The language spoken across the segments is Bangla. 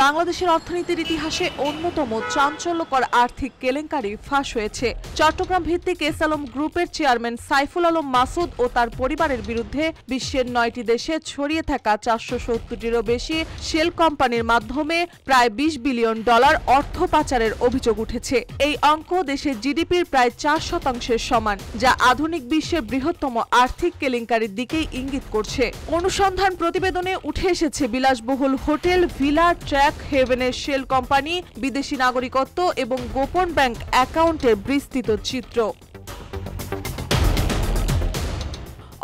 বাংলাদেশের অর্থনীতির ইতিহাসে অন্যতম চাঞ্চল্যকর আর্থিক কেলেঙ্কারি ফাঁস হয়েছে। চট্টগ্রাম ভিত্তিক এস আলম গ্রুপের চেয়ারম্যান সাইফুল আলম মাসুদ ও তার পরিবারের বিরুদ্ধে বিশ্বের ৯টি দেশে ছড়িয়ে থাকা ৪৭০টিরও বেশি শেল কোম্পানির মাধ্যমে প্রায় $২০ বিলিয়ন অর্থ পাচারের অভিযোগ উঠেছে। এই অঙ্ক দেশের জিডিপির প্রায় ৪% সমান, যা আধুনিক বিশ্বের বৃহত্তম আর্থিক কেলেঙ্কারির দিকেই ইঙ্গিত করছে। অনুসন্ধান প্রতিবেদনে উঠে এসেছে বিলাসবহুল হোটেল, ভিলা, ট্র্যাক হেভেনের শেল কোম্পানি, বিদেশি নাগরিকত্ব এবং গোপন ব্যাংক অ্যাকাউন্টের বিস্তৃত চিত্র।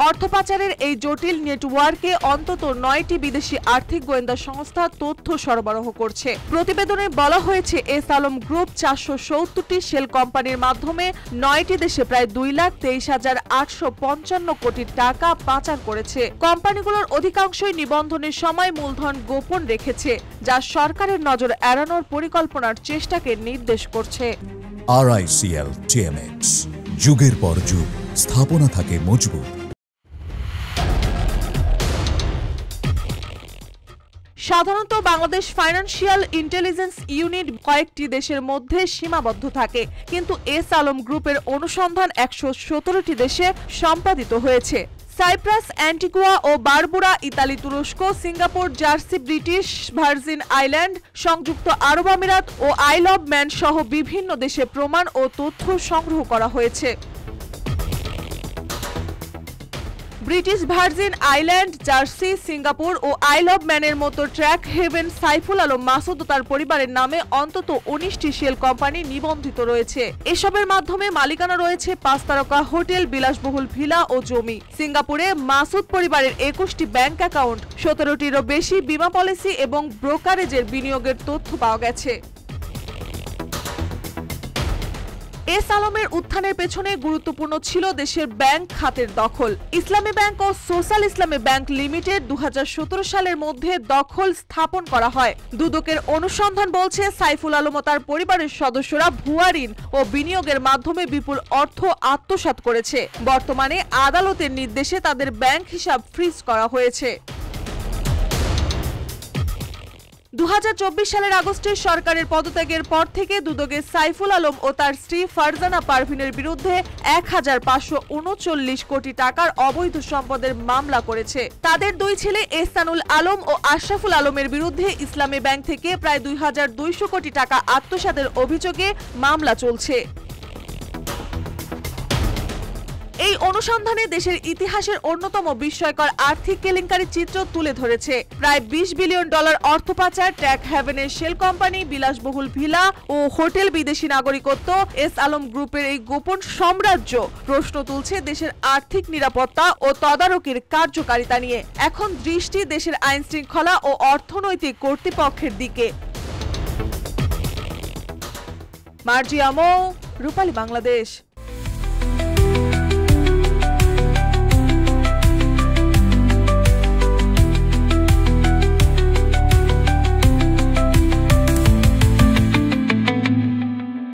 অর্থ পাচারের এই জটিল নেটওয়ার্কে অন্তত ৯টি বিদেশি আর্থিক গোয়েন্দা সংস্থা তথ্য সরবরাহ করছে। প্রতিবেদনে বলা হয়েছে, এস আলম গ্রুপ ৪৭০টি শেল কোম্পানির মাধ্যমে ৯টি দেশে প্রায় ২,২৩,৮৫৫ কোটি টাকা পাচার করেছে। কোম্পানিগুলোর অধিকাংশই নিবন্ধনের সময় মূলধন গোপন রেখেছে, যা সরকারের নজর এড়ানোর পরিকল্পনার চেষ্টাকে নির্দেশ করছে। RICL TMX, যুগের পর যুগ স্থাপনা থাকে মজবুত। সাধারণত বাংলাদেশ ফাইন্যান্সিয়াল ইন্টেলিজেন্স ইউনিট কয়েকটি দেশের মধ্যে সীমাবদ্ধ থাকে, কিন্তু এস আলম গ্রুপের অনুসন্ধান ১১৭টি দেশে সম্পাদিত হয়েছে। সাইপ্রাস, অ্যান্টিগুয়া ও বারবুরা, ইতালি, তুরস্ক, Singapore, jersey, British Virgin island, সংযুক্ত আরব আমিরাত ও আইল অব ম্যান সহ বিভিন্ন দেশে প্রমাণ ও তথ্য সংগ্রহ করা হয়েছে। British Virgin Island, Jersey, Singapore ও আইল অব ম্যানের মতো ট্র্যাক হেভেন, সাইফুল আলম মাসুদ ও তার পরিবারের নামে অন্তত ১৯টি শেল কোম্পানি নিবন্ধিত রয়েছে। এসবের মাধ্যমে মালিকানা রয়েছে ৫ তারকা হোটেল, বিলাসবহুল ভিলা ও জমি। সিঙ্গাপুরে মাসুদ পরিবারের ২১টি ব্যাংক অ্যাকাউন্ট, ১৭টিরও বেশি বীমা পলিসি এবং ব্রোকারেজের বিনিয়োগের তথ্য পাওয়া গেছে। এস আলমের উত্থানের পেছনে গুরুত্বপূর্ণ ছিল দেশের ব্যাংক খাতের দখল। ইসলামী ব্যাংক ও সোশ্যাল ইসলামী ব্যাংক লিমিটেড ২০১৭ সালের মধ্যে দখল স্থাপন করা হয়। দুদকের অনুসন্ধান বলছে, সাইফুল আলম ও তার পরিবারের সদস্যরা ভুয়া ঋণ ও বিনিয়োগের মাধ্যমে বিপুল অর্থ আত্মসাৎ করেছে। বর্তমানে আদালতের নির্দেশে তাদের ব্যাংক হিসাব ফ্রিজ করা হয়েছে। ২০২৪ সালের আগস্টে সরকারের পদত্যাগের পর থেকে দুদকে সাইফুল আলম ও তার স্ত্রী ফারজানা পারভিনের বিরুদ্ধে ১,৫৩৯ কোটি টাকার অবৈধ সম্পদের মামলা করেছে। তাদের দুই ছেলে এহসানুল আলম ও আশরাফুল আলমের বিরুদ্ধে ইসলামী ব্যাংক থেকে প্রায় ২,২০০ কোটি টাকা আত্মসাতের অভিযোগে মামলা চলছে। এই অনুসন্ধানে দেশের ইতিহাসের অন্যতম বিস্ময়কর আর্থিক কেলেঙ্কারির চিত্র তুলে ধরেছে। প্রায় $২০ বিলিয়ন অর্থ পাচার, ট্র্যাক হ্যাভেনের শেল কোম্পানি, বিলাসবহুল ভিলা ও হোটেল, বিদেশি নাগরিকত্ব, এস আলম গ্রুপের এই গোপন সাম্রাজ্য প্রশ্ন তুলছে দেশের আর্থিক নিরাপত্তা ও তদারকির কার্যকারিতা নিয়ে। এখন দৃষ্টি দেশের আইন শৃঙ্খলা ও অর্থনৈতিক কর্তৃপক্ষের দিকে। মার্জিয়া মৌ, রূপালী বাংলাদেশ।